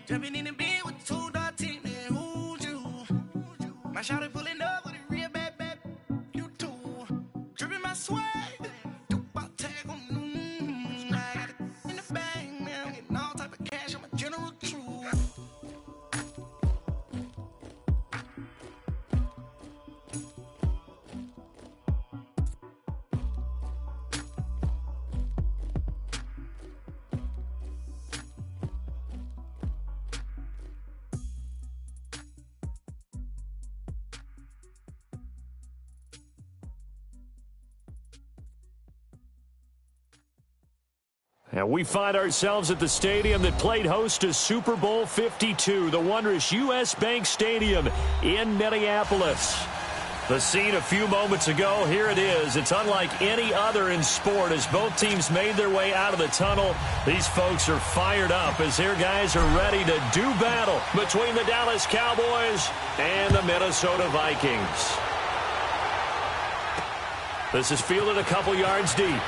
Jumping in the bed with two dark teeth, man, who's you? My shawty pulling up with a real bad, you too. Dripping my swag, about tag on, I got it in the bag, man, I'm getting all type of cash, I'm a general true. And we find ourselves at the stadium that played host to Super Bowl 52, the wondrous U.S. Bank Stadium in Minneapolis. The scene a few moments ago, here it is. It's unlike any other in sport as both teams made their way out of the tunnel. These folks are fired up as their guys are ready to do battle between the Dallas Cowboys and the Minnesota Vikings. This is fielded a couple yards deep.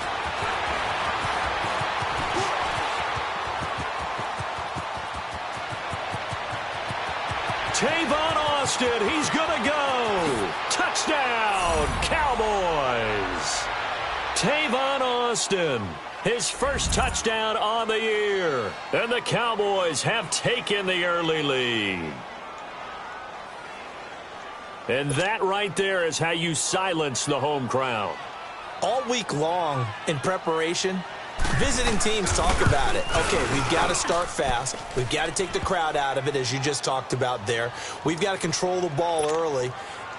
Tavon Austin, he's going to go. Touchdown, Cowboys. Tavon Austin, his first touchdown on the year. And the Cowboys have taken the early lead. And that right there is how you silence the home crowd. All week long in preparation, visiting teams talk about it. Okay, we've got to start fast. We've got to take the crowd out of it, as you just talked about there. We've got to control the ball early.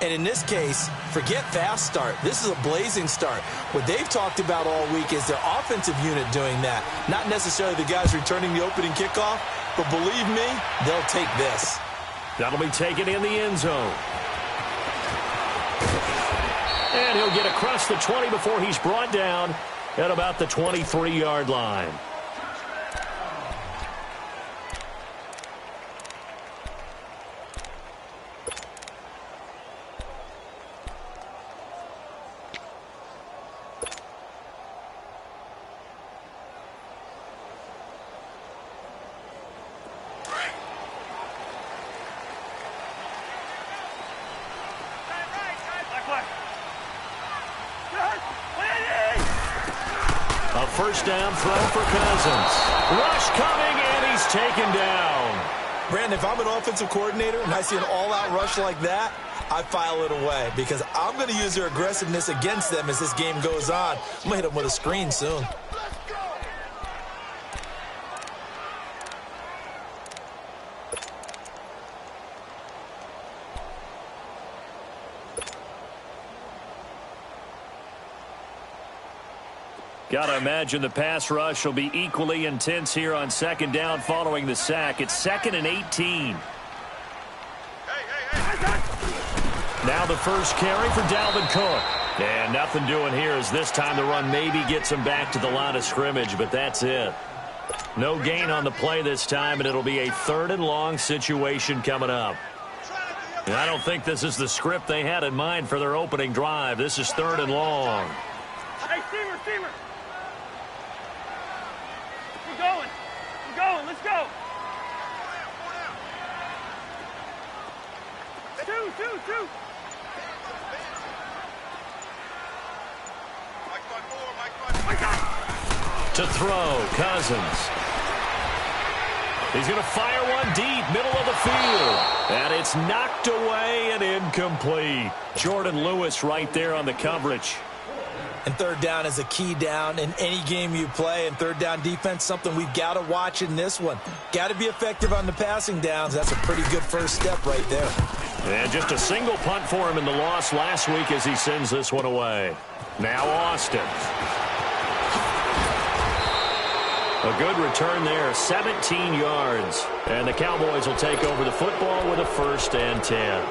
And in this case, forget fast start. This is a blazing start. What they've talked about all week is their offensive unit doing that. Not necessarily the guys returning the opening kickoff, but believe me, they'll take this. That'll be taken in the end zone. And he'll get across the 20 before he's brought down at about the 23-yard line. A first down throw for Cousins. Rush coming, and he's taken down. Brandon, if I'm an offensive coordinator and I see an all-out rush like that, I file it away because I'm going to use their aggressiveness against them as this game goes on. I'm going to hit them with a screen soon. Got to imagine the pass rush will be equally intense here on second down following the sack. It's 2nd and 18. Now the first carry for Dalvin Cook. And nothing doing here as this time the run maybe gets him back to the line of scrimmage, but that's it. No gain on the play this time, and it'll be a 3rd and long situation coming up. And I don't think this is the script they had in mind for their opening drive. This is 3rd and long. Hey, Steamer. We're going. Let's go. Two. To throw, Cousins. He's going to fire one deep, middle of the field. And it's knocked away and incomplete. Jordan Lewis right there on the coverage. And third down is a key down in any game you play. And third down defense, something we've got to watch in this one. Got to be effective on the passing downs. That's a pretty good first step right there. And just a single punt for him in the loss last week as he sends this one away. Now Austin. A good return there, 17 yards. And the Cowboys will take over the football with a 1st and 10.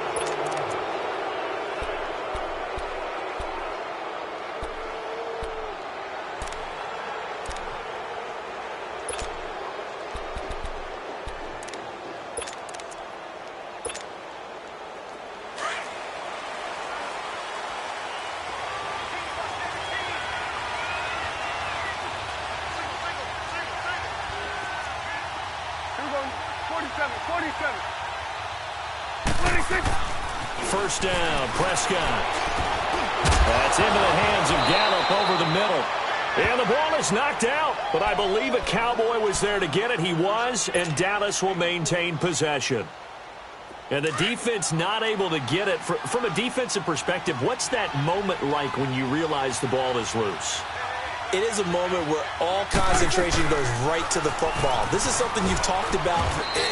Here we go. 47. 26. First down, Prescott. That's into the hands of Gallup over the middle. And the ball is knocked out, but I believe a Cowboy was there to get it. He was, and Dallas will maintain possession. And the defense not able to get it. From a defensive perspective, what's that moment like when you realize the ball is loose? It is a moment where all concentration goes right to the football. This is something you've talked about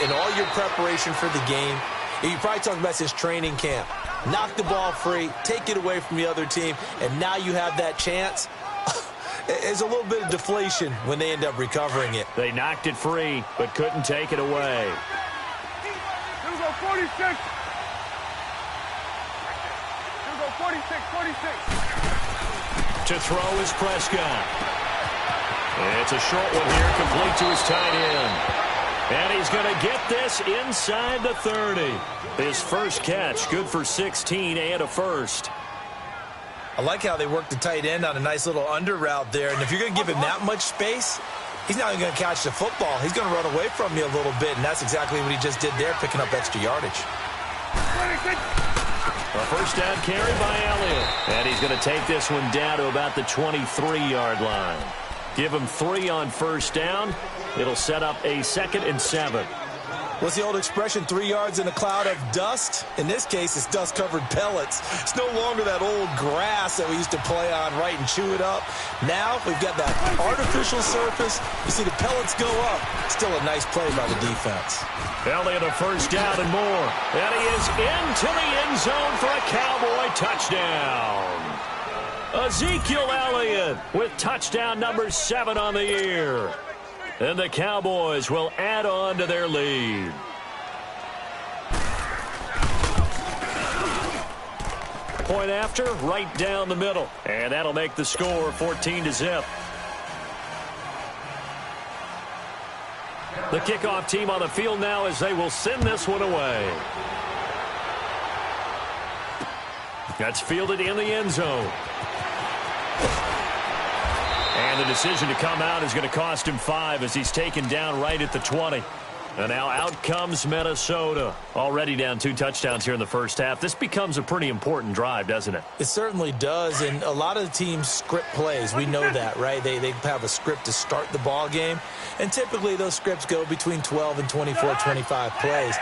in all your preparation for the game. You probably talked about this training camp. Knock the ball free, take it away from the other team, and now you have that chance. There's a little bit of deflation when they end up recovering it. They knocked it free, but couldn't take it away. Here we go, 46. Here we go, 46. To throw is Prescott. It's a short one here, complete to his tight end. And he's going to get this inside the 30. His first catch, good for 16 and a first. I like how they work the tight end on a nice little under route there. And if you're going to give him that much space, he's not even going to catch the football. He's going to run away from you a little bit, and that's exactly what he just did there, picking up extra yardage. A first down carry by Elliott. And he's going to take this one down to about the 23-yard line. Give him 3 on first down. It'll set up a 2nd and 7. What's the old expression, 3 yards in a cloud of dust? In this case, it's dust-covered pellets. It's no longer that old grass that we used to play on, right, and chew it up. Now we've got that artificial surface. You see the pellets go up. Still a nice play by the defense. Elliott a first down and more. And he is into the end zone for a Cowboy touchdown. Ezekiel Elliott with touchdown number 7 on the year. And the Cowboys will add on to their lead. Point after, right down the middle. And that'll make the score 14-0. The kickoff team on the field now as they will send this one away. That's fielded in the end zone. And the decision to come out is going to cost him 5 as he's taken down right at the 20. And now out comes Minnesota. Already down 2 touchdowns here in the first half. This becomes a pretty important drive, doesn't it? It certainly does, and a lot of the teams script plays. We know that, right? They have a script to start the ball game, and typically those scripts go between 12 and 24, 25 plays.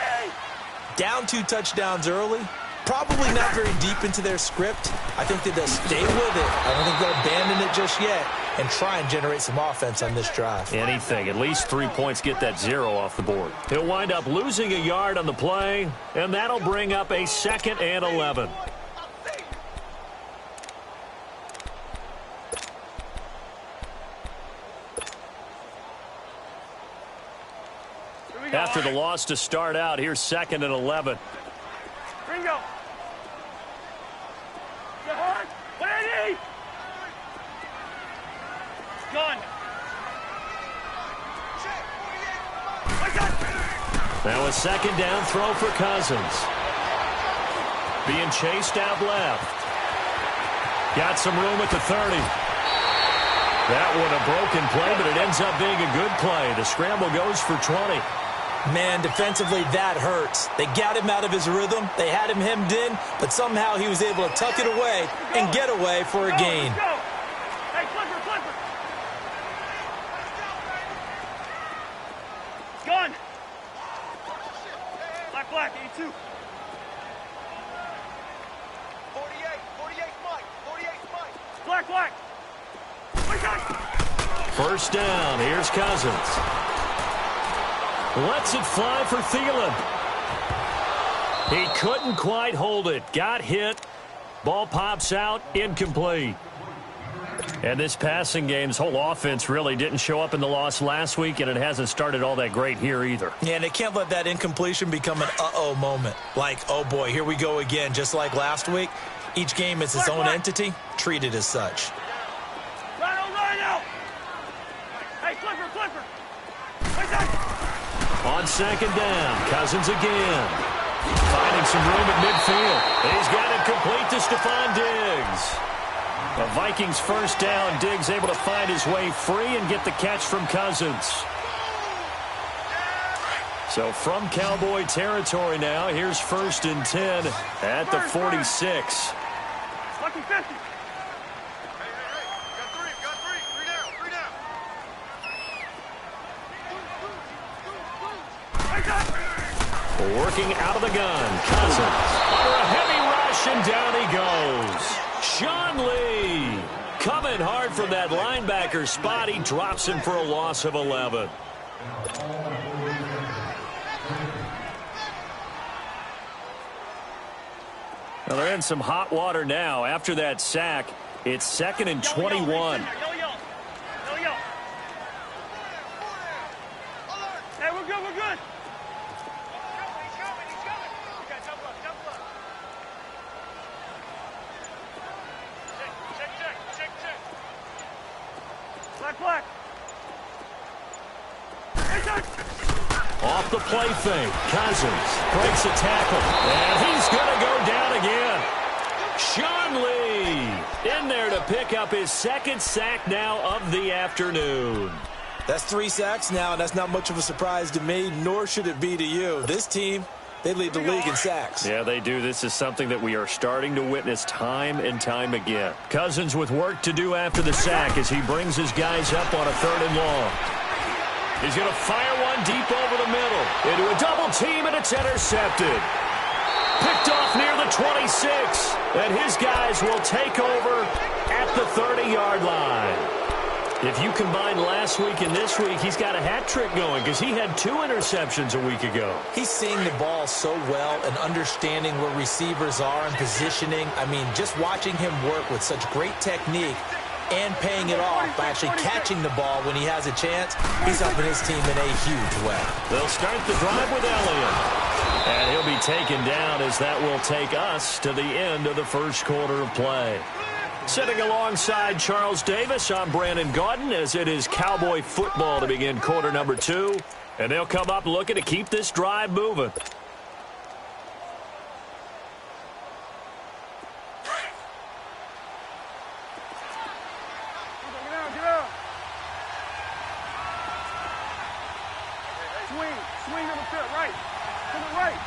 Down 2 touchdowns early, probably not very deep into their script. I think that they'll stay with it. I don't think they'll abandon it just yet and try and generate some offense on this drive. Anything. At least 3 points, get that 0 off the board. He'll wind up losing a yard on the play, and that'll bring up a 2nd and 11. After the loss to start out, here's 2nd and 11. Ringo. What I need? Gun. Now a 2nd down throw for Cousins. Being chased out left. Got some room at the 30. That one a broken play, but it ends up being a good play. The scramble goes for 20. Man, defensively, that hurts. They got him out of his rhythm. They had him hemmed in, but somehow he was able to tuck it away and get away for a gain. Hey, Clipper. Gun. Black, 82. 48, Mike. Black. First down. Here's Cousins. Lets it fly for Thielen. He couldn't quite hold it. Got hit. Ball pops out. Incomplete. And this passing game's whole offense really didn't show up in the loss last week, and it hasn't started all that great here either. Yeah, and they can't let that incompletion become an uh-oh moment. Like, oh boy, here we go again, just like last week. Each game is its own entity, treated as such. Rhino. Hey, Clipper. On 2nd down, Cousins again. Finding some room at midfield. He's got it complete to Stephon Diggs. The Vikings first down. Diggs able to find his way free and get the catch from Cousins. So from Cowboy territory now, here's 1st and 10 at the 46. Lucky 50. Got three. Three down. Working out of the gun, Cousins. Under a heavy rush, and down he goes. Sean Lee coming hard from that linebacker spot. He drops him for a loss of 11. Well, they're in some hot water now. After that sack, it's 2nd and 21. Hey, we're good. He's coming. You got double up. Check. Black. Off the play fake, Cousins breaks a tackle, and he's going to go down again. Sean Lee in there to pick up his 2nd sack now of the afternoon. That's 3 sacks now, and that's not much of a surprise to me, nor should it be to you. This team, they lead the league in sacks. Yeah, they do. This is something that we are starting to witness time and time again. Cousins with work to do after the sack as he brings his guys up on a 3rd and long. He's going to fire one deep over the middle into a double team, and it's intercepted. Picked off near the 26, and his guys will take over at the 30-yard line. If you combine last week and this week, he's got a hat trick going because he had 2 interceptions a week ago. He's seeing the ball so well and understanding where receivers are and positioning. I mean, just watching him work with such great technique and paying it off by actually catching the ball when he has a chance, he's helping his team in a huge way. They'll start the drive with Elliott. And he'll be taken down as that will take us to the end of the 1st quarter of play. Sitting alongside Charles Davis, I'm Brandon Gaudin as it is Cowboy football to begin quarter number 2. And they'll come up looking to keep this drive moving. Swing on the field, right. To the right.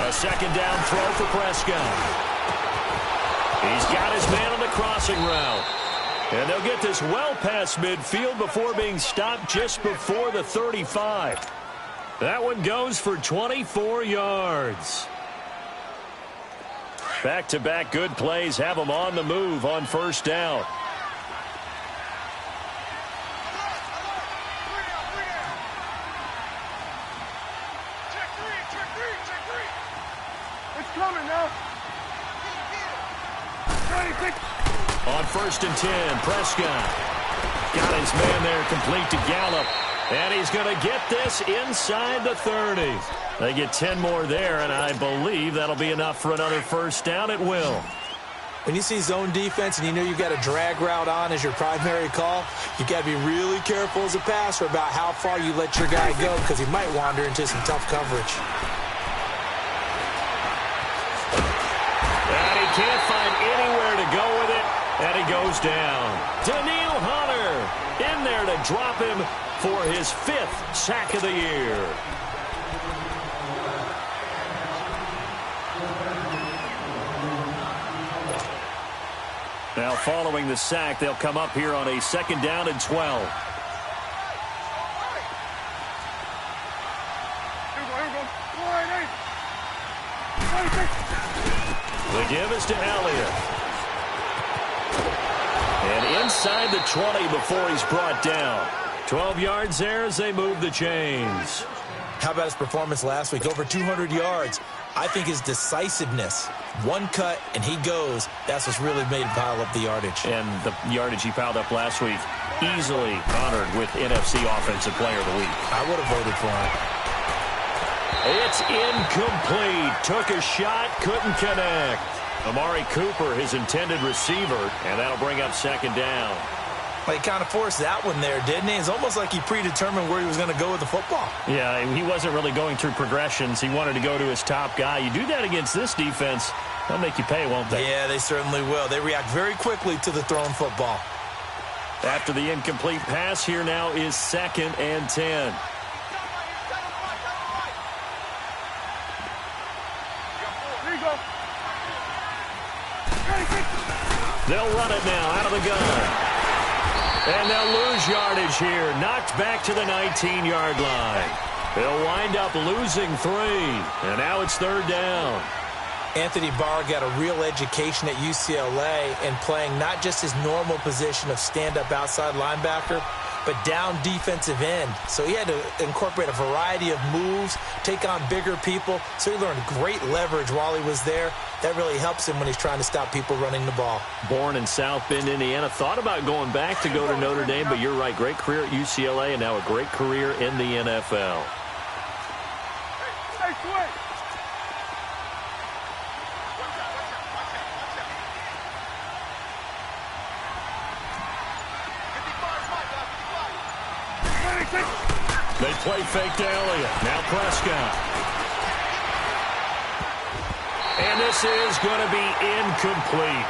A 2nd down throw for Prescott. He's got his man on the crossing route. And they'll get this well past midfield before being stopped just before the 35. That one goes for 24 yards. Back-to-back good plays have them on the move on 1st down. On 1st and 10, Prescott got his man there complete to Gallup. And he's going to get this inside the 30. They get 10 more there, and I believe that'll be enough for another 1st down. It will. When you see zone defense and you know you've got a drag route on as your primary call, you've got to be really careful as a passer about how far you let your guy go because he might wander into some tough coverage. And he can't find anywhere to go with it, and he goes down. Daniil Hunter in there to drop him for his 5th sack of the year. Now following the sack, they'll come up here on a 2nd down and 12. The give is to Elliott. And inside the 20 before he's brought down. 12 yards there as they move the chains. How about his performance last week? Over 200 yards. I think his decisiveness, one cut and he goes, that's what's really made him pile up the yardage. And the yardage he piled up last week, easily honored with NFC Offensive Player of the Week. I would have voted for him. It's incomplete. Took a shot, couldn't connect. Amari Cooper, his intended receiver, and that'll bring up 2nd down. Well, he kind of forced that one there, didn't he? It's almost like he predetermined where he was going to go with the football. Yeah, he wasn't really going through progressions. He wanted to go to his top guy. You do that against this defense, they'll make you pay, won't they? Yeah, they certainly will. They react very quickly to the thrown football. After the incomplete pass, here now is 2nd and 10. They'll run it now out of the gun. And they'll lose yardage here. Knocked back to the 19-yard line. They'll wind up losing 3. And now it's 3rd down. Anthony Barr got a real education at UCLA and playing not just his normal position of stand-up outside linebacker, but down defensive end. So he had to incorporate a variety of moves, take on bigger people. So he learned great leverage while he was there. That really helps him when he's trying to stop people running the ball. Born in South Bend, Indiana. Thought about going back to go to Notre Dame, but you're right. Great career at UCLA and now a great career in the NFL. Hey, swing. They play fake to Elliott. Now Prescott. And this is going to be incomplete.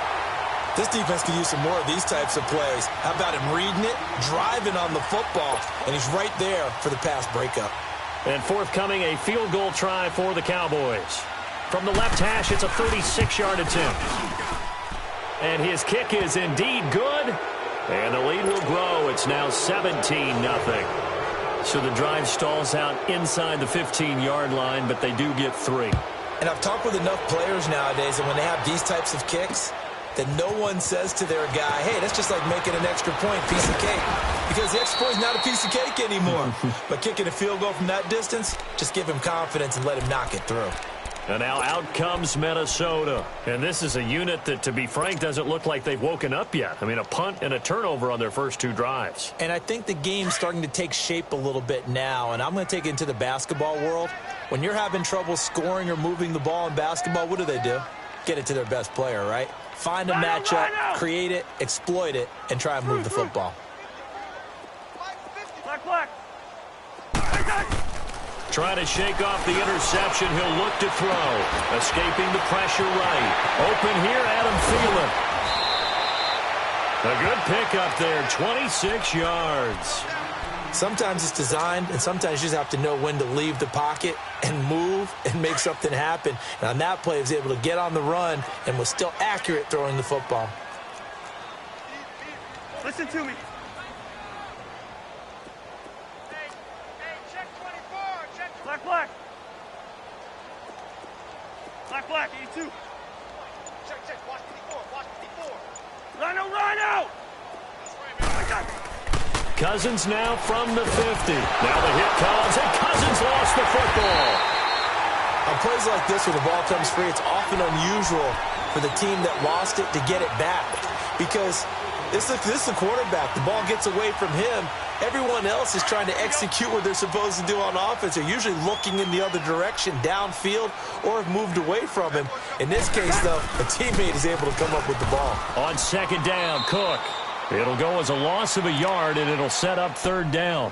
This defense could use some more of these types of plays. How about him reading it, driving on the football, and he's right there for the pass breakup. And forthcoming, a field goal try for the Cowboys. From the left hash, it's a 36-yard attempt. And his kick is indeed good. And the lead will grow. It's now 17-0. So the drive stalls out inside the 15-yard line, but they do get 3. And I've talked with enough players nowadays, and when they have these types of kicks, that no one says to their guy, hey, that's just like making an extra point, piece of cake. Because the extra point is not a piece of cake anymore. But kicking a field goal from that distance, just give him confidence and let him knock it through. And now out comes Minnesota. And this is a unit that, to be frank, doesn't look like they've woken up yet. I mean, a punt and a turnover on their first 2 drives. And I think the game's starting to take shape a little bit now. And I'm going to take it into the basketball world. When you're having trouble scoring or moving the ball in basketball, what do? Get it to their best player, right? Find a matchup, create it, exploit it, and try and move the football. Black. Trying to shake off the interception. He'll look to throw. Escaping the pressure right. Open here, Adam Thielen. A good pickup there, 26 yards. Sometimes it's designed, and sometimes you just have to know when to leave the pocket and move and make something happen. And on that play, he was able to get on the run and was still accurate throwing the football. Listen to me. Check 24, check. Black. 82. Check, watch 54. Rhino. Cousins now from the 50. Now the hit comes, and Cousins lost the football. On plays like this where the ball comes free, it's often unusual for the team that lost it to get it back. Because this is the quarterback. The ball gets away from him. Everyone else is trying to execute what they're supposed to do on offense. They're usually looking in the other direction, downfield, or have moved away from him. In this case, though, a teammate is able to come up with the ball. On 2nd down, Cook. It'll go as a loss of a yard, and it'll set up 3rd down.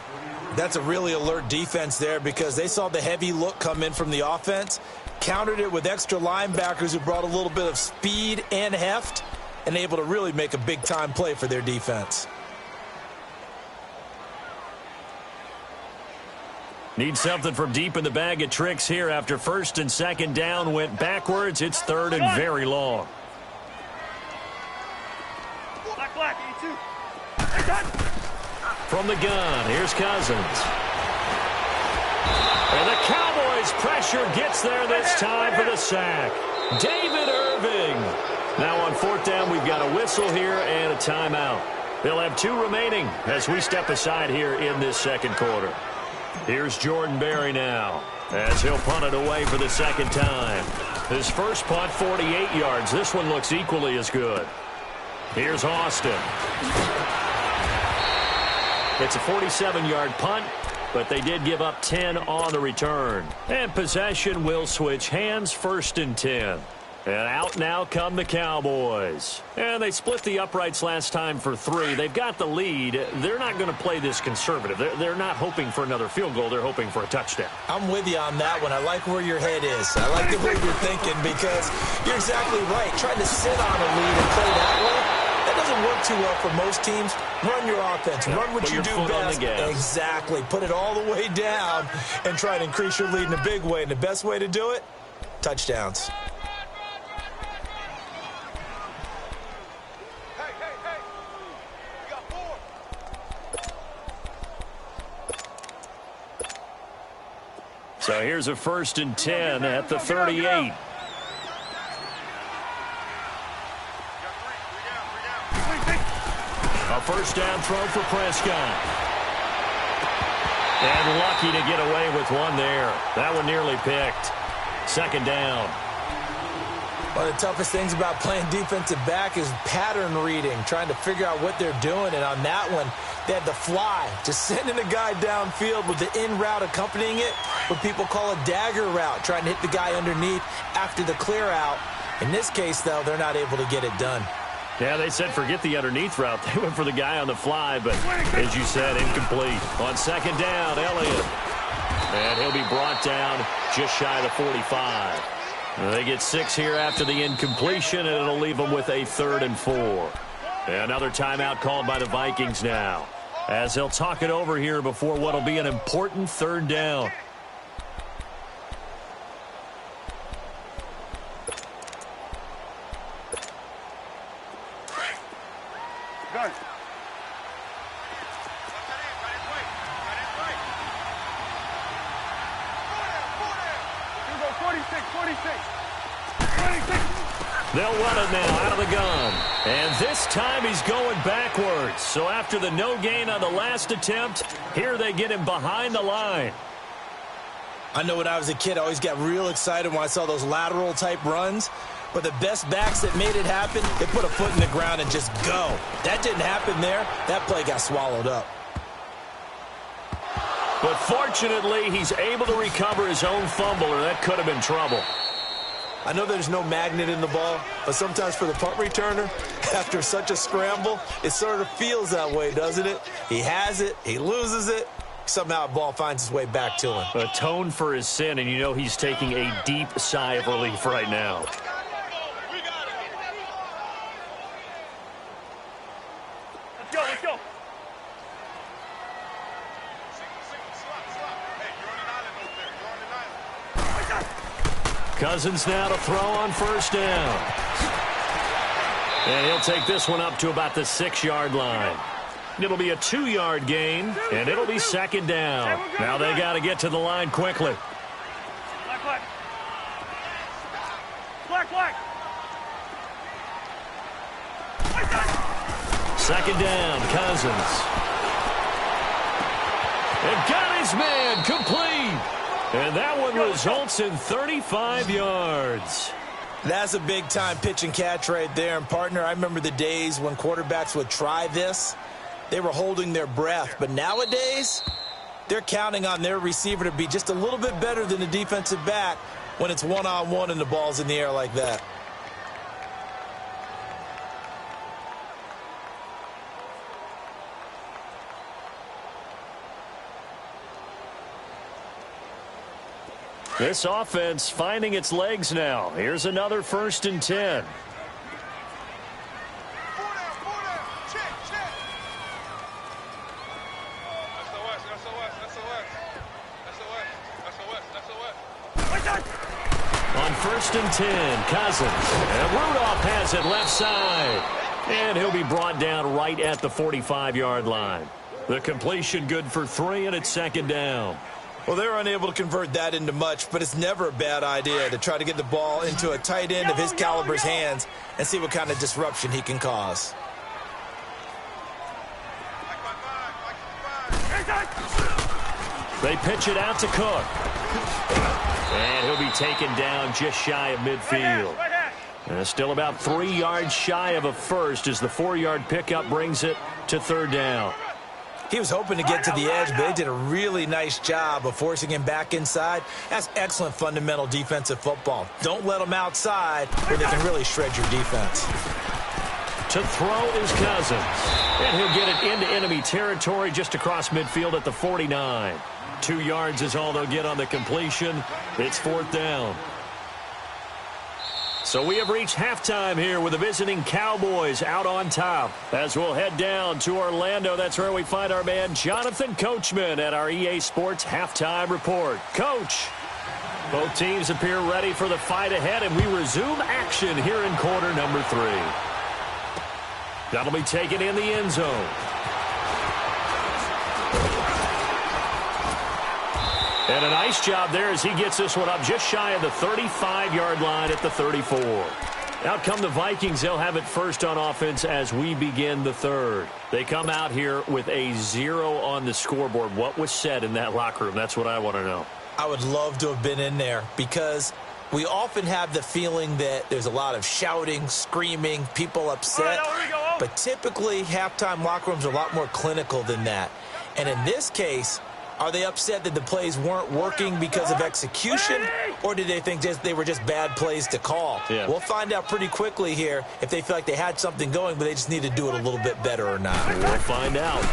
That's a really alert defense there because they saw the heavy look come in from the offense, countered it with extra linebackers who brought a little bit of speed and heft, and able to really make a big-time play for their defense. Need something from deep in the bag of tricks here after 1st and 2nd down went backwards. It's 3rd and very long. Black, 82. From the gun, here's Cousins. And the Cowboys' pressure gets there this time for the sack. David Irving. Now on 4th down, we've got a whistle here and a timeout. They'll have 2 remaining as we step aside here in this 2nd quarter. Here's Jordan Berry now as he'll punt it away for the 2nd time. His first punt, 48 yards. This one looks equally as good. Here's Austin. It's a 47-yard punt, but they did give up 10 on the return. And possession will switch hands, 1st and 10. And out now come the Cowboys. And they split the uprights last time for 3. They've got the lead. They're not going to play this conservative. They're not hoping for another field goal. They're hoping for a touchdown. I'm with you on that one. I like where your head is. I like the way you're thinking because you're exactly right. Trying to sit on a lead and play that way, that doesn't work work too well for most teams. Run your offense. Run what you do best. Exactly. Put it all the way down and try to increase your lead in a big way. And the best way to do it, touchdowns. So here's a 1st and 10 at the 38. A first down throw for Prescott. And lucky to get away with one there. That one nearly picked. 2nd down. One of the toughest things about playing defensive back is pattern reading, trying to figure out what they're doing. And on that one, they had the fly, just sending a guy downfield with the in route accompanying it, what people call a dagger route, trying to hit the guy underneath after the clear out. In this case, though, they're not able to get it done. Yeah, they said forget the underneath route. They went for the guy on the fly, but as you said, incomplete. On 2nd down, Elliott. And he'll be brought down just shy of the 45. They get 6 here after the incompletion, and it'll leave them with a 3rd and 4. Another timeout called by the Vikings now, as they'll talk it over here before what'll be an important 3rd down. Gun. Here we go, 46, 46. 26. They'll run it now out of the gun. And this time he's going backwards. So after the no gain on the last attempt, here they get him behind the line. I know when I was a kid, I always got real excited when I saw those lateral type runs. But the best backs that made it happen, they put a foot in the ground and just go. That didn't happen there. That play got swallowed up. But fortunately, he's able to recover his own fumble, or that could have been trouble. I know there's no magnet in the ball, but sometimes for the punt returner, after such a scramble, it sort of feels that way, doesn't it? He has it, he loses it, somehow a ball finds its way back to him. Atone for his sin, and you know he's taking a deep sigh of relief right now. Let's go, let's go. Cousins now to throw on 1st down. And he'll take this one up to about the 6-yard line. It'll be a 2-yard gain, and it'll be 2nd down. Now they got to get to the line quickly. Black, black. Black, black. 2nd down, Cousins. And got his man complete. And that one results in 35 yards. That's a big-time pitch and catch right there. And, partner, I remember the days when quarterbacks would try this. They were holding their breath. But nowadays, they're counting on their receiver to be just a little bit better than the defensive back when it's one-on-one and the ball's in the air like that. This offense finding its legs now. Here's another 1st and 10. On 1st and 10, Cousins. And Rudolph has it left side. And he'll be brought down right at the 45-yard line. The completion good for 3, and it's 2nd down. Well, they're unable to convert that into much, but it's never a bad idea to try to get the ball into a tight end of his caliber's hands and see what kind of disruption he can cause. They pitch it out to Cook. And he'll be taken down just shy of midfield. Still about 3 yards shy of a first as the 4-yard pickup brings it to 3rd down. He was hoping to get to the edge, but they did a really nice job of forcing him back inside. That's excellent fundamental defensive football. Don't let them outside where they can really shred your defense. To throw is Cousins. And he'll get it into enemy territory just across midfield at the 49. 2 yards is all they'll get on the completion. It's 4th down. So we have reached halftime here with the visiting Cowboys out on top. As we'll head down to Orlando, that's where we find our man Jonathan Coachman at our EA Sports Halftime Report. Coach, both teams appear ready for the fight ahead, and we resume action here in quarter number 3. That'll be taken in the end zone. And a nice job there as he gets this one up just shy of the 35-yard line at the 34. Out come the Vikings. They'll have it first on offense as we begin the third. They come out here with a 0 on the scoreboard. What was said in that locker room? That's what I want to know. I would love to have been in there because we often have the feeling that there's a lot of shouting, screaming, people upset. But typically, halftime locker rooms are a lot more clinical than that. And in this case, are they upset that the plays weren't working because of execution, or did they think they were just bad plays to call? Yeah. We'll find out pretty quickly here if they feel like they had something going, but they just need to do it a little bit better or not. We'll find out.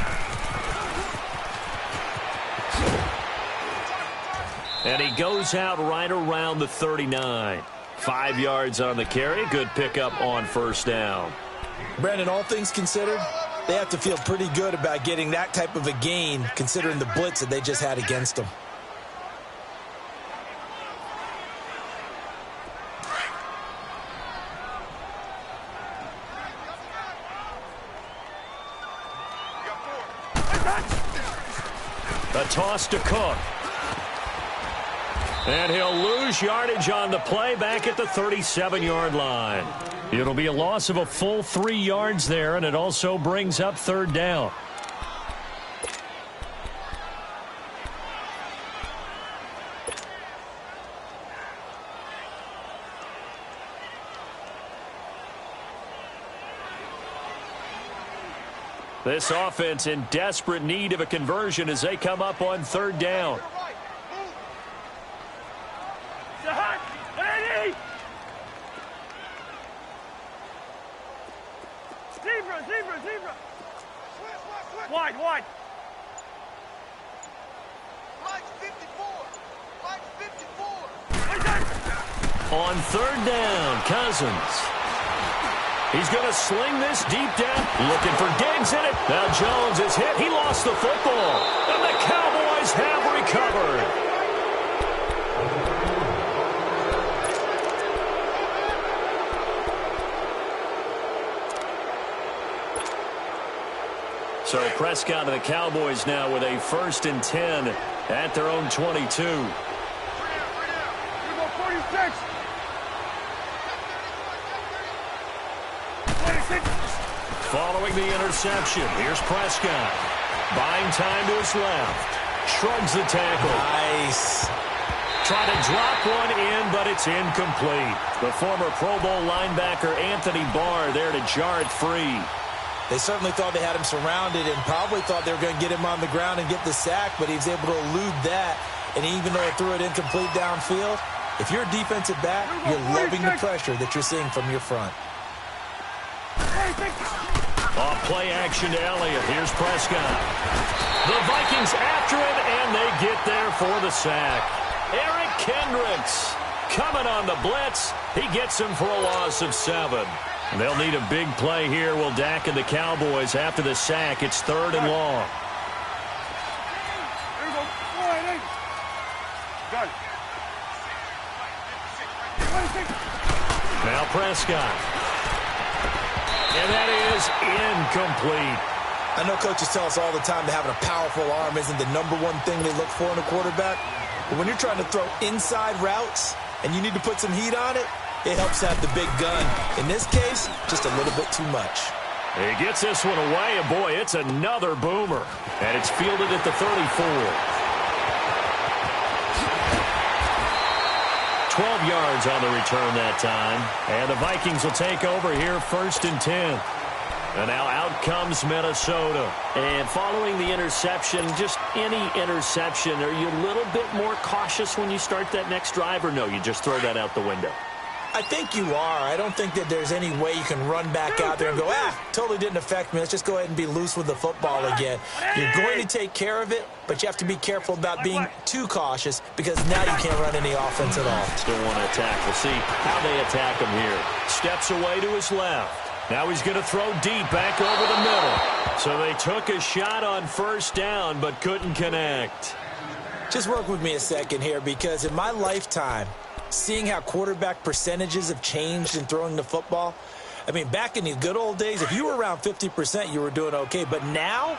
And he goes out right around the 39. 5 yards on the carry. Good pickup on first down. Brandon, all things considered, they have to feel pretty good about getting that type of a gain considering the blitz that they just had against them. A toss to Cook. And he'll lose yardage on the play back at the 37-yard line. It'll be a loss of a full 3 yards there, and it also brings up third down. This offense in desperate need of a conversion as they come up on third down. Zebra. Wide. Line 54. On third down, Cousins. He's going to sling this deep down. Looking for Diggs in it. Now Jones is hit. He lost the football. And the Cowboys have recovered. So Prescott and the Cowboys now with a 1st and 10 at their own 22. 46. Following the interception, here's Prescott. Buying time to his left. Shrugs the tackle. Nice. Trying to drop one in, but it's incomplete. The former Pro Bowl linebacker Anthony Barr there to jar it free. They certainly thought they had him surrounded and probably thought they were going to get him on the ground and get the sack, but he was able to elude that. And even though he threw it incomplete downfield, if you're a defensive back, you're loving the pressure that you're seeing from your front. Off play action to Elliott. Here's Prescott. The Vikings after him, and they get there for the sack. Eric Kendricks coming on the blitz. He gets him for a loss of 7. They'll need a big play here. Will Dak and the Cowboys after the sack. It's 3rd and long. Now Prescott. And that is incomplete. I know coaches tell us all the time that having a powerful arm isn't the #1 thing they look for in a quarterback. But when you're trying to throw inside routes and you need to put some heat on it, it helps have the big gun. In this case, just a little bit too much. He gets this one away, and boy, it's another boomer. And it's fielded at the 34. 12 yards on the return that time. And the Vikings will take over here 1st and 10. And now out comes Minnesota. And following the interception, just any interception, are you a little bit more cautious when you start that next drive, or no, you just throw that out the window? I think you are. I don't think that there's any way you can run back out there and go, totally didn't affect me. Let's just go ahead and be loose with the football again. You're going to take care of it, but you have to be careful about being too cautious because now you can't run any offense at all. Still want to attack. We'll see how they attack him here. Steps away to his left. Now he's going to throw deep back over the middle. So they took a shot on first down but couldn't connect. Just work with me a second here because in my lifetime, seeing how quarterback percentages have changed in throwing the football, I mean, back in the good old days, if you were around 50%, you were doing okay. But now,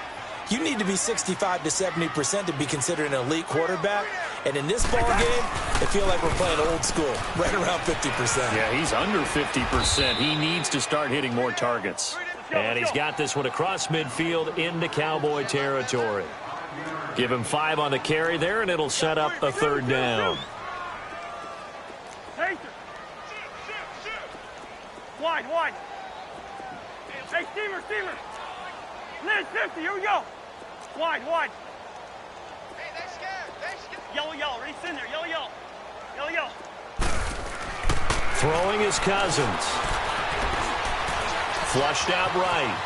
you need to be 65 to 70% to be considered an elite quarterback. And in this ball game, I feel like we're playing old school, right around 50%. Yeah, he's under 50%. He needs to start hitting more targets. And he's got this one across midfield into Cowboy territory. Give him 5 on the carry there, and it'll set up a third down. Wide, wide. Hey, steamer. Liz, 50, here we go. Wide. Hey, they're scared. Yellow, race in there. Yellow. Throwing is Cousins. Flushed out right.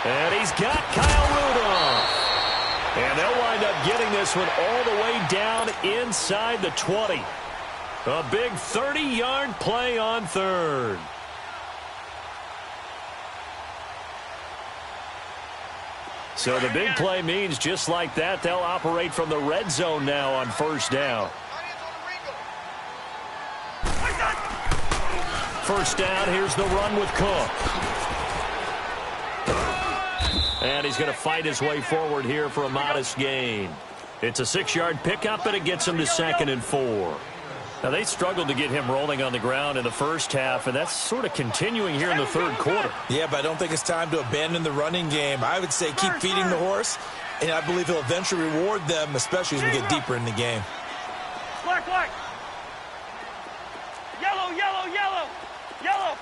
And he's got Kyle Rudolph. And they'll wind up getting this one all the way down inside the 20. A big 30-yard play on third. So the big play means just like that, they'll operate from the red zone now on first down. First down, here's the run with Cook. And he's going to fight his way forward here for a modest gain. It's a 6-yard pickup, and it gets him to 2nd and 4. Now, they struggled to get him rolling on the ground in the first half, and that's sort of continuing here in the third quarter. Yeah, but I don't think it's time to abandon the running game. I would say keep feeding the horse, and I believe he'll eventually reward them, especially as we get deeper in the game. Black. Yellow.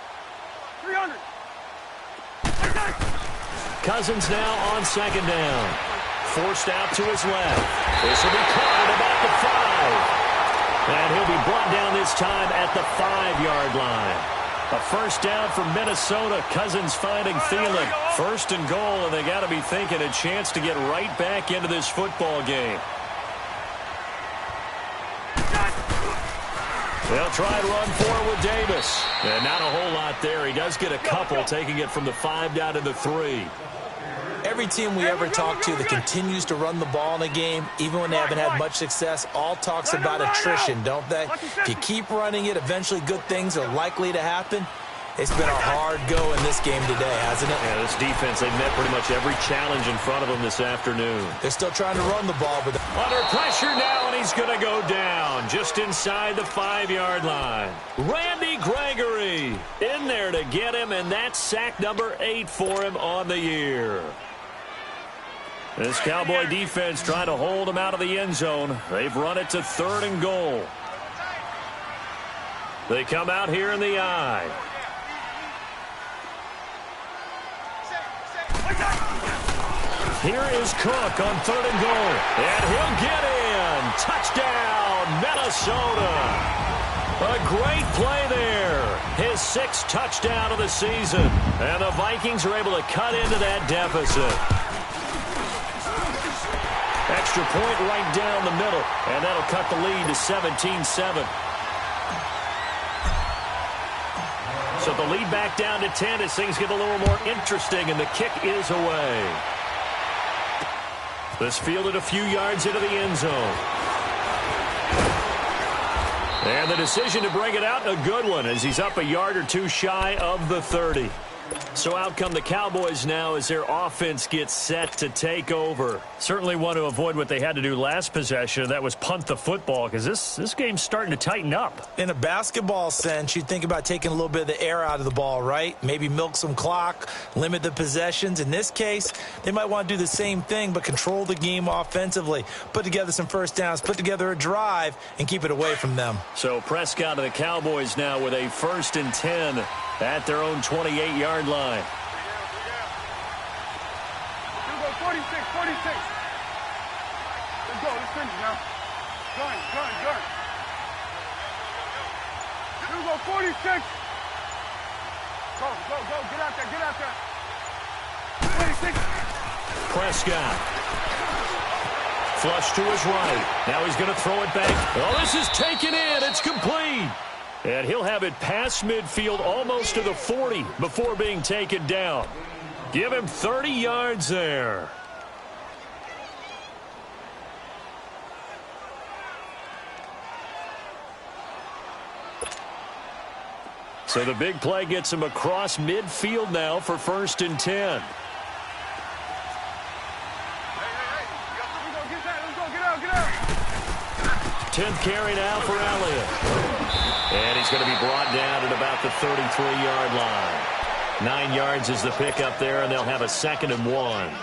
300. Cousins now on 2nd down. Forced out to his left. This will be caught at about the 5. And he'll be brought down this time at the 5-yard line. A first down for Minnesota. Cousins finding Thielen. 1st and goal, and they got to be thinking a chance to get right back into this football game. They'll try and run forward with Davis. And not a whole lot there. He does get a couple, taking it from the 5 down to the 3. Every team we ever talk to that continues to run the ball in a game, even when they haven't had much success, all talks about attrition, don't they? If you keep running it, eventually good things are likely to happen. It's been a hard go in this game today, hasn't it? Yeah, this defense, they've met pretty much every challenge in front of them this afternoon. They're still trying to run the ball, but under pressure now, and he's going to go down just inside the 5-yard line. Randy Gregory in there to get him, and that's sack number 8 for him on the year. This Cowboy defense trying to hold him out of the end zone. They've run it to 3rd and goal. They come out here in the I. Here is Cook on 3rd and goal. And he'll get in. Touchdown, Minnesota. A great play there. His 6th touchdown of the season. And the Vikings are able to cut into that deficit. Extra point right down the middle. And that'll cut the lead to 17-7. So the lead back down to 10 as things get a little more interesting, and the kick is away. This fielded a few yards into the end zone. And the decision to bring it out, a good one, as he's up a yard or two shy of the 30. So out come the Cowboys now as their offense gets set to take over. Certainly want to avoid what they had to do last possession. That was punt the football, because this game's starting to tighten up. In a basketball sense, you think about taking a little bit of the air out of the ball, right? Maybe milk some clock, limit the possessions. In this case, they might want to do the same thing, but control the game offensively. Put together some first downs, put together a drive, and keep it away from them. So Prescott of the Cowboys now with a 1st and 10 at their own 28-yard line. We'll go 46. Let's go. Let's finish now. Gun. Here we go, 46. Go. Get out there. 26. Prescott. Flush to his right. Now he's going to throw it back. Oh, this is taken in. It's complete. And he'll have it past midfield almost to the 40 before being taken down. Give him 30 yards there. So the big play gets him across midfield now for 1st and 10. Hey. Get out. 10th carry now for Elliott. And he's going to be brought down at about the 33-yard line. 9 yards is the pickup there, and they'll have a 2nd and 1.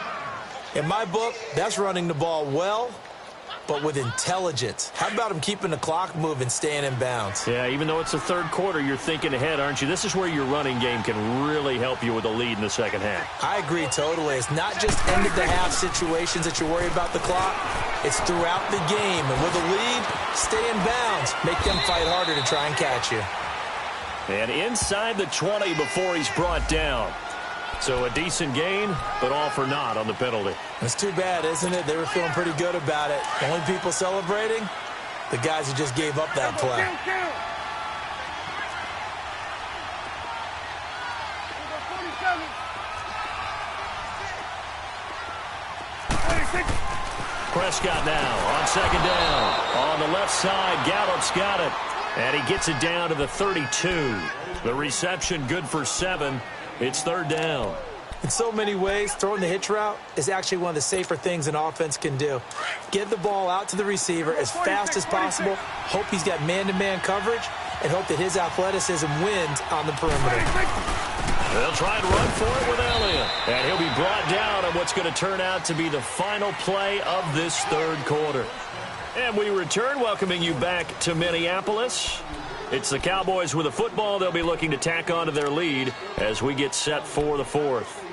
In my book, that's running the ball well, but with intelligence. How about him keeping the clock moving, staying in bounds? Yeah, even though it's the 3rd quarter, you're thinking ahead, aren't you? This is where your running game can really help you with a lead in the 2nd half. I agree totally. It's not just end-of-the-half situations that you worry about the clock. It's throughout the game. And with a lead, stay in bounds. Make them fight harder to try and catch you. And inside the 20 before he's brought down. So a decent gain, but all for naught on the penalty. It's too bad, isn't it? They were feeling pretty good about it. The only people celebrating, the guys who just gave up that play. Prescott now on 2nd down. On the left side, Gallup's got it. And he gets it down to the 32. The reception good for 7. It's 3rd down. In so many ways, throwing the hitch route is actually one of the safer things an offense can do. Get the ball out to the receiver as fast as possible, hope he's got man-to-man coverage, and hope that his athleticism wins on the perimeter. They'll try and run for it with Elliott. And he'll be brought down on what's going to turn out to be the final play of this 3rd quarter. And we return, welcoming you back to Minneapolis. It's the Cowboys with a football. They'll be looking to tack on to their lead as we get set for the 4th.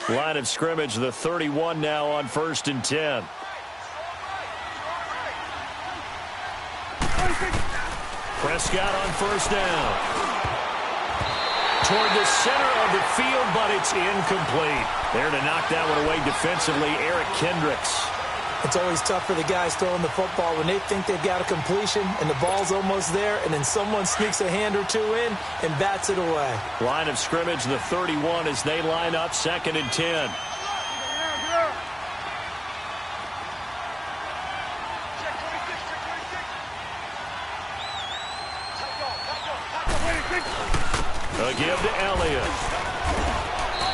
Line of scrimmage, the 31 now on 1st and 10. Prescott on 1st down. Toward the center of the field, but it's incomplete. There to knock that one away defensively, Eric Kendricks. It's always tough for the guys throwing the football when they think they've got a completion and the ball's almost there, and then someone sneaks a hand or two in and bats it away. Line of scrimmage, the 31 as they line up 2nd and 10. A give to Elliott.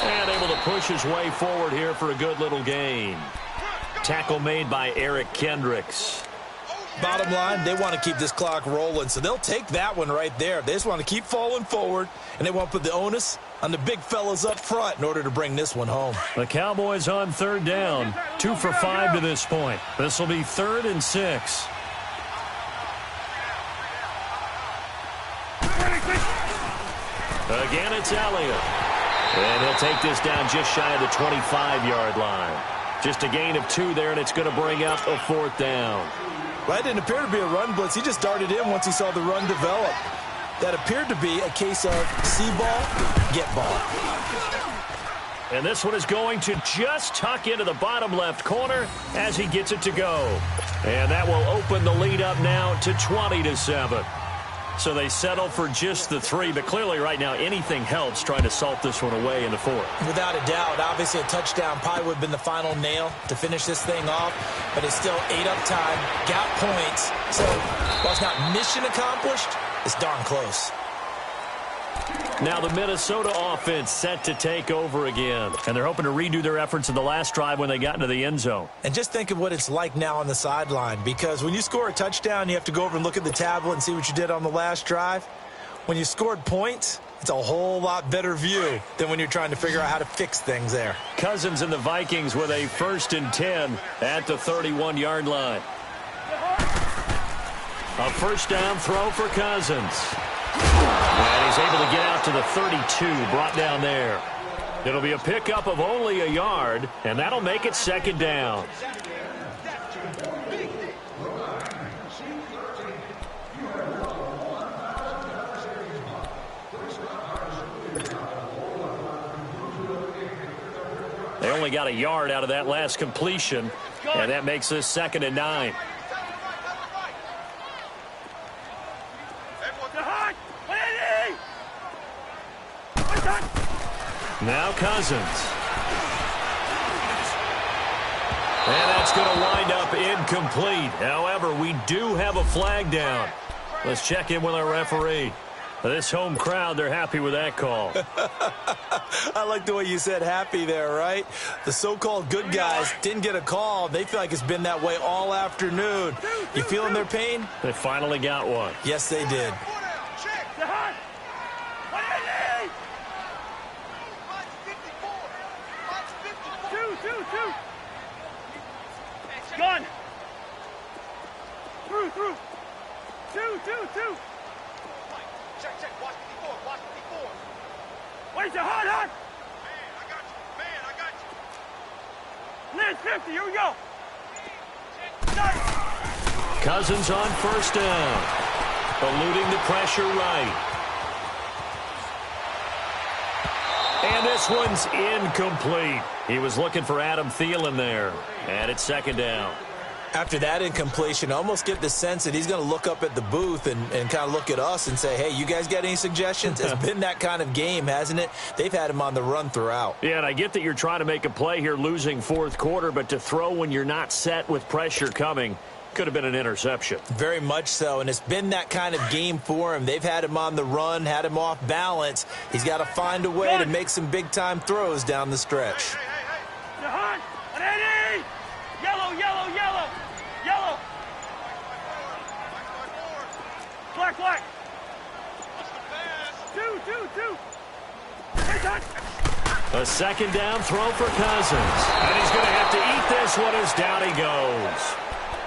And able to push his way forward here for a good little gain. Tackle made by Eric Kendricks. Bottom line, they want to keep this clock rolling, so they'll take that one right there. They just want to keep falling forward, and they want to put the onus on the big fellas up front in order to bring this one home. The Cowboys on 3rd down. 2 for 5 to this point. This will be 3rd and 6. Again, it's Elliott. And he'll take this down just shy of the 25-yard line. Just a gain of 2 there, and it's going to bring up a 4th down. Well, that didn't appear to be a run blitz. He just darted in once he saw the run develop. That appeared to be a case of see ball, get ball. And this one is going to just tuck into the bottom left corner as he gets it to go. And that will open the lead up now to 20-7. So they settle for just the 3, but clearly right now anything helps trying to salt this one away in the 4th. Without a doubt, obviously a touchdown probably would have been the final nail to finish this thing off, but it's still 8 up time, got points. So while it's not mission accomplished, it's darn close. Now the Minnesota offense set to take over again. And they're hoping to redo their efforts in the last drive when they got into the end zone. And just think of what it's like now on the sideline, because when you score a touchdown, you have to go over and look at the tablet and see what you did on the last drive. When you scored points, it's a whole lot better view than when you're trying to figure out how to fix things there. Cousins and the Vikings with a 1st and 10 at the 31-yard line. A 1st down throw for Cousins. And he's able to get out to the 32, brought down there. It'll be a pickup of only a yard, and that'll make it second down. They only got a yard out of that last completion, and that makes this 2nd and 9. Now Cousins. And that's going to wind up incomplete. However, we do have a flag down. Let's check in with our referee. This home crowd, they're happy with that call. I like the way you said happy there, right? The so-called good guys didn't get a call. They feel like it's been that way all afternoon. You feeling their pain? They finally got one. Yes, they did. Gun! Through! Two! Check, watch 54. Wait, hot! Man, I got you. Liz, 50, here we go. Cousins on first down. Eluding the pressure right. And this one's incomplete. He was looking for Adam Thielen there. And it's 2nd down. After that incompletion, I almost get the sense that he's going to look up at the booth and kind of look at us and say, hey, you guys got any suggestions? It's been that kind of game, hasn't it? They've had him on the run throughout. Yeah, and I get that you're trying to make a play here losing 4th quarter, but to throw when you're not set with pressure coming could have been an interception. Very much so, and it's been that kind of game for him. They've had him on the run, had him off balance. He's got to find a way to make some big-time throws down the stretch. Black. A 2nd down throw for Cousins. And he's going to have to eat this one as down he goes.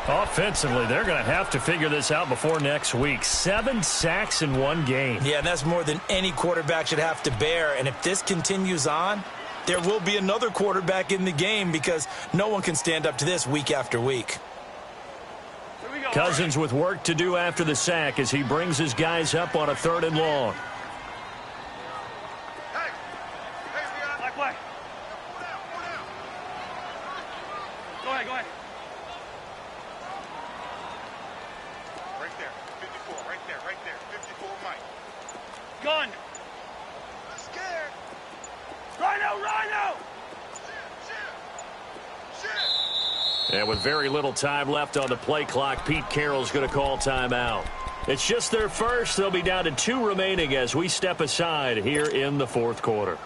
Offensively, they're going to have to figure this out before next week. 7 sacks in one game. Yeah, and that's more than any quarterback should have to bear. And if this continues on, there will be another quarterback in the game because no one can stand up to this week after week. Cousins with work to do after the sack as he brings his guys up on a 3rd and long. Go ahead. Right there. 54, right there. 54, Mike. Gun. I'm scared. Rhino! Shit! And with very little time left on the play clock, Pete Carroll's going to call timeout. It's just their first. They'll be down to 2 remaining as we step aside here in the 4th quarter.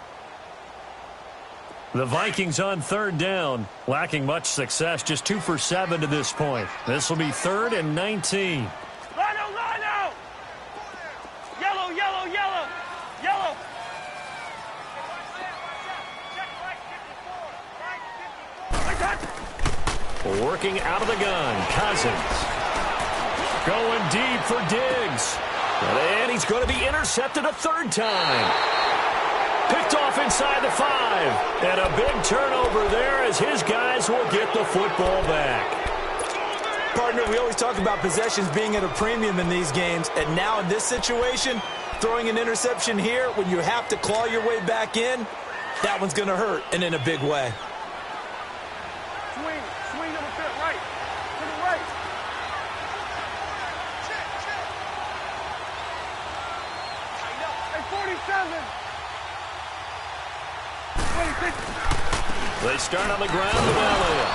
The Vikings on 3rd down, lacking much success, just 2 for 7 to this point. This will be 3rd and 19. Rhino! Yellow! Working out of the gun, Cousins. Going deep for Diggs. And he's going to be intercepted a 3rd time. Picked off inside the 5. And a big turnover there as his guys will get the football back. Partner, we always talk about possessions being at a premium in these games. And now in this situation, throwing an interception here when you have to claw your way back in, that one's going to hurt, and in a big way. Swing to the fit, right. To the right. Hey, 47. They start on the ground with Elliott.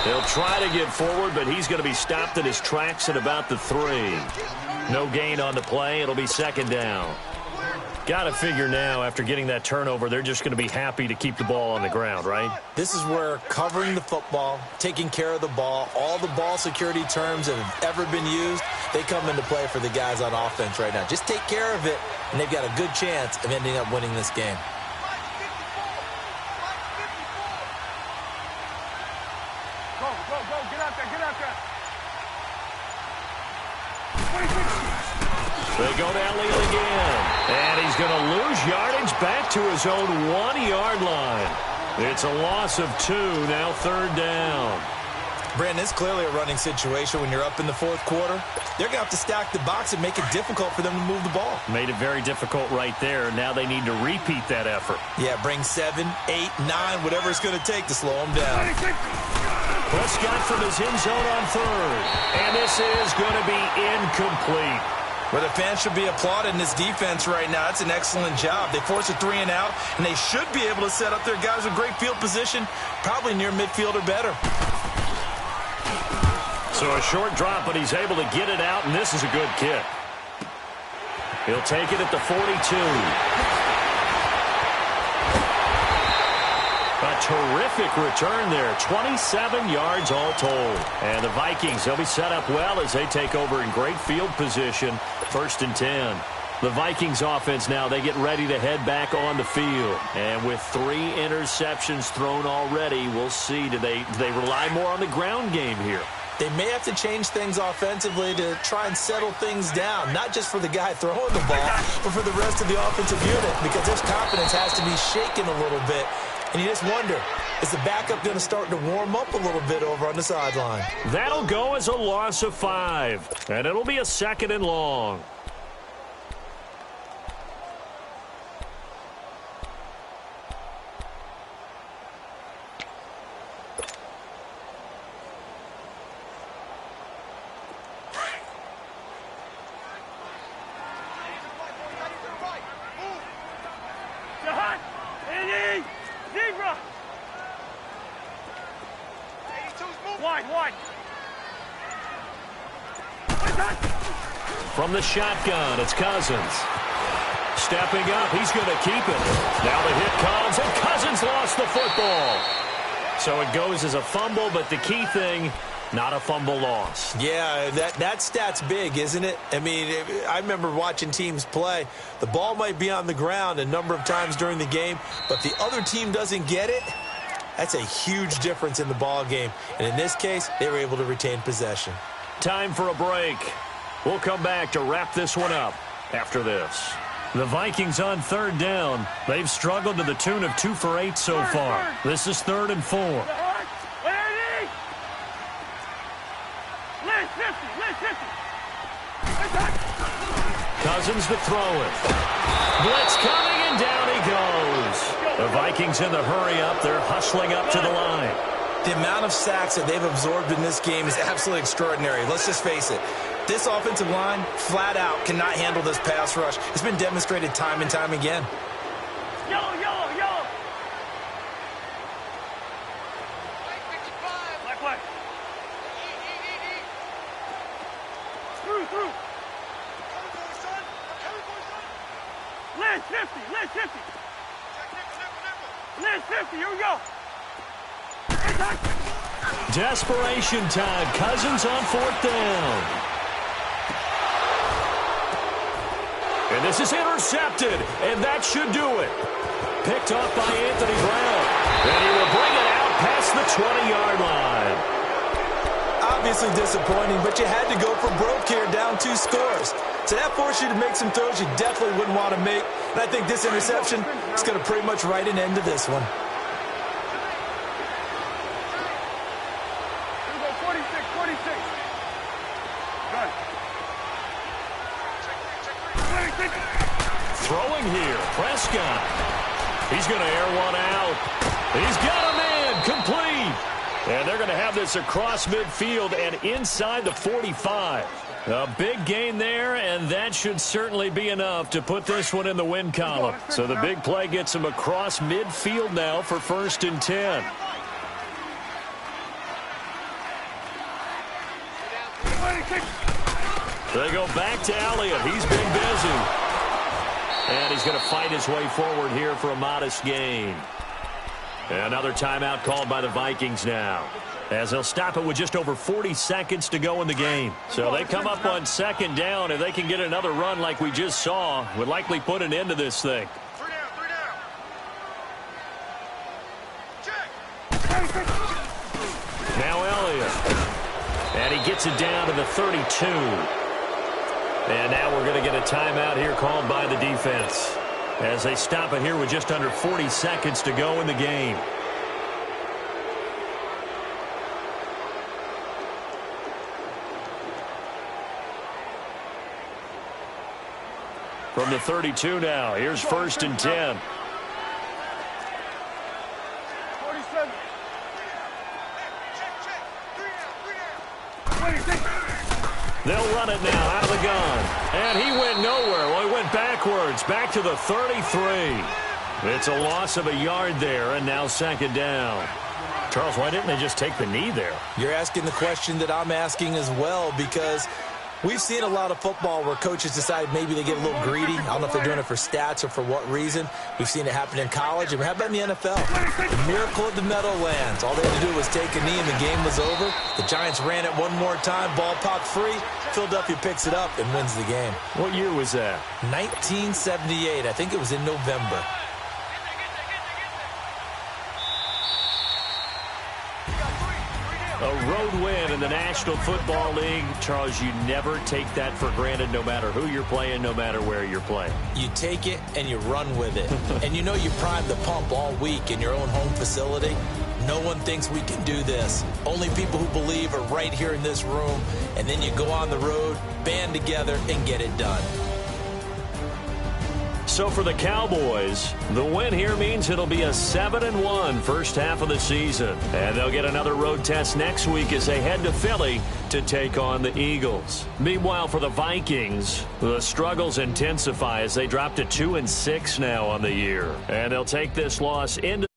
He'll try to get forward, but he's going to be stopped in his tracks at about the 3. No gain on the play. It'll be 2nd down. Got to figure now, after getting that turnover, they're just going to be happy to keep the ball on the ground, right? This is where covering the football, taking care of the ball, all the ball security terms that have ever been used, they come into play for the guys on offense right now. Just take care of it, and they've got a good chance of ending up winning this game. Go, get out there. They go to Elliott again. And he's going to lose yardage back to his own 1-yard line. It's a loss of 2, now 3rd down. Brandon, it's clearly a running situation when you're up in the 4th quarter. They're going to have to stack the box and make it difficult for them to move the ball. Made it very difficult right there. Now they need to repeat that effort. Yeah, bring 7, 8, 9, whatever it's going to take to slow them down. Prescott from his end zone on 3rd. And this is going to be incomplete. Well, the fans should be applauding this defense right now. That's an excellent job. They force a 3-and-out, and they should be able to set up their guys with great field position, probably near midfield or better. So a short drop, but he's able to get it out, and this is a good kick. He'll take it at the 42. A terrific return there. 27 yards all told. And the Vikings, they'll be set up well as they take over in great field position. 1st and 10. The Vikings offense now, they get ready to head back on the field. And with 3 interceptions thrown already, we'll see. Do they rely more on the ground game here? They may have to change things offensively to try and settle things down, not just for the guy throwing the ball, but for the rest of the offensive unit, because his confidence has to be shaken a little bit. And you just wonder, is the backup going to start to warm up a little bit over on the sideline? That'll go as a loss of 5, and it'll be a 2nd and long. From the shotgun, it's Cousins. Stepping up, he's going to keep it. Now the hit comes, and Cousins lost the football. So it goes as a fumble, but the key thing, not a fumble loss. Yeah, that stat's big, isn't it? I mean, I remember watching teams play. The ball might be on the ground a number of times during the game, but the other team doesn't get it. That's a huge difference in the ball game. And in this case, they were able to retain possession. Time for a break. We'll come back to wrap this one up after this. The Vikings on 3rd down. They've struggled to the tune of 2 for 8 so far. This is 3rd and 4. Cousins to throw it. Blitz coming, and down he goes. The Vikings in the hurry-up. They're hustling up to the line. The amount of sacks that they've absorbed in this game is absolutely extraordinary. Let's just face it. This offensive line, flat out, cannot handle this pass rush. It's been demonstrated time and time again. Yellow, yellow, yellow. Black, black. Through. Lance 50. Lance 50, here we go. Desperation time. Cousins on 4th down. And this is intercepted, and that should do it. Picked off by Anthony Brown. And he will bring it out past the 20-yard line. Obviously disappointing, but you had to go for broke here, down 2 scores. So that forced you to make some throws you definitely wouldn't want to make. And I think this interception is going to pretty much write an end to this one. Throwing here, Prescott. He's going to air one out. He's got a man, complete. And they're going to have this across midfield and inside the 45. A big gain there, and that should certainly be enough to put this one in the win column. So the big play gets him across midfield now for 1st and 10. They go back to Elliott. He's been busy. And he's going to fight his way forward here for a modest gain. Another timeout called by the Vikings now, as they'll stop it with just over 40 seconds to go in the game. So they come up on 2nd down. If they can get another run like we just saw, would likely put an end to this thing. 3 down. Check. Now Elliott. And he gets it down to the 32. And now we're going to get a timeout here called by the defense as they stop it here with just under 40 seconds to go in the game. From the 32 now, here's 1st and 10. 47. They'll run it now out of the gun. And he went nowhere. Well, he went backwards, back to the 33. It's a loss of a yard there, and now 2nd down. Charles, why didn't they just take the knee there? You're asking the question that I'm asking as well, because we've seen a lot of football where coaches decide maybe they get a little greedy. I don't know if they're doing it for stats or for what reason. We've seen it happen in college, and how about in the NFL? The miracle of the Meadowlands. All they had to do was take a knee, and the game was over. The Giants ran it one more time. Ball popped free. Philadelphia picks it up and wins the game. What year was that? 1978. I think it was in November. A road win in the National Football League. Charles, you never take that for granted no matter who you're playing, no matter where you're playing. You take it and you run with it. And you know you primed the pump all week in your own home facility. No one thinks we can do this. Only people who believe are right here in this room. And then you go on the road, band together, and get it done. So for the Cowboys, the win here means it'll be a 7-1 first half of the season. And they'll get another road test next week as they head to Philly to take on the Eagles. Meanwhile, for the Vikings, the struggles intensify as they drop to 2-6 now on the year. And they'll take this loss into